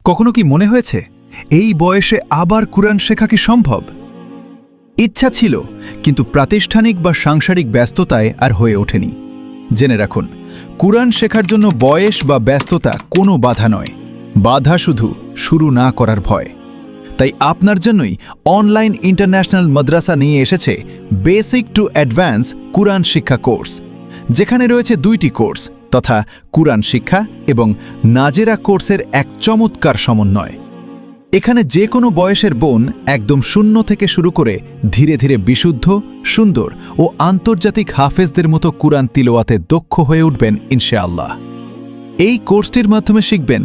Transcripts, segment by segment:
কখনো কি মনে হয়েছে এই বয়সে আবার কুরআন শেখা কি সম্ভব? ইচ্ছা ছিল, কিন্তু প্রাতিষ্ঠানিক বা সাংসারিক ব্যস্ততায় আর হয়ে ওঠেনি। জেনে রাখুন, কুরআন শেখার জন্য বয়স বা ব্যস্ততা কোনো বাধা নয়, বাধা শুধু শুরু না করার ভয়। তাই আপনার জন্যই অনলাইন ইন্টারন্যাশনাল মাদ্রাসা নিয়ে এসেছে বেসিক টু অ্যাডভান্স কুরআন শিক্ষা কোর্স, যেখানে রয়েছে 2টি কোর্স তথা কুরআন শিক্ষা এবং নাজেরা কোর্সের এক চমৎকার সমন্বয়। এখানে যে কোনো বয়সের বোন একদম শূন্য থেকে শুরু করে ধীরে ধীরে বিশুদ্ধ, সুন্দর ও আন্তর্জাতিক হাফেজদের মতো কুরআন তিলাওয়াতে দক্ষ হয়ে উঠবেন ইনশাআল্লাহ। এই কোর্সটির মাধ্যমে শিখবেন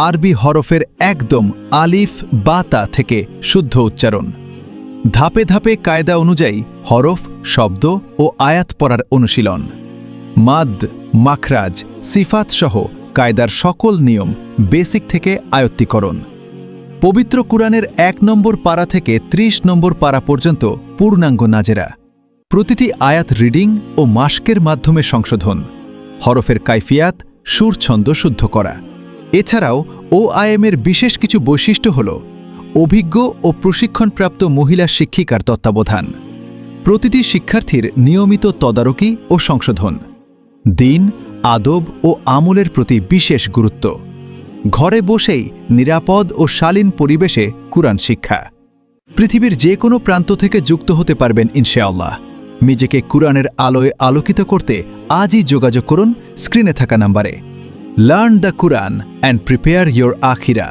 আরবি হরফের একদম আলিফ বা তা থেকে শুদ্ধ উচ্চারণ, ধাপে ধাপে কায়দা অনুযায়ী হরফ, শব্দ ও আয়াত পড়ার অনুশীলন, মাদ, মাখরাজ, সিফাত সহ কায়দার সকল নিয়ম বেসিক থেকে আয়ত্তীকরণ। পবিত্র কুরআনের 1 নম্বর পারা থেকে 30 নম্বর পারা পর্যন্ত পূর্ণাঙ্গ নাজেরা, প্রতিটি আয়াত রিডিং ও মাস্কের মাধ্যমে সংশোধন, হরফের কাইফিয়াত, সুর ছন্দ শুদ্ধ করা। এছাড়াও ওআইএমের বিশেষ কিছু বৈশিষ্ট্য হল অভিজ্ঞ ও প্রশিক্ষণপ্রাপ্ত মহিলা শিক্ষিকার তত্ত্বাবধান, প্রতিটি শিক্ষার্থীর নিয়মিত তদারকি ও সংশোধন, দিন, আদব ও আমলের প্রতি বিশেষ গুরুত্ব, ঘরে বসেই নিরাপদ ও শালীন পরিবেশে কুরআন শিক্ষা। পৃথিবীর যে কোনো প্রান্ত থেকে যুক্ত হতে পারবেন ইনশাআল্লাহ। নিজেকে কুরআনের আলোয় আলোকিত করতে আজই যোগাযোগ করুন স্ক্রিনে থাকা নম্বরে। Learn the Quran and prepare your আখিরা।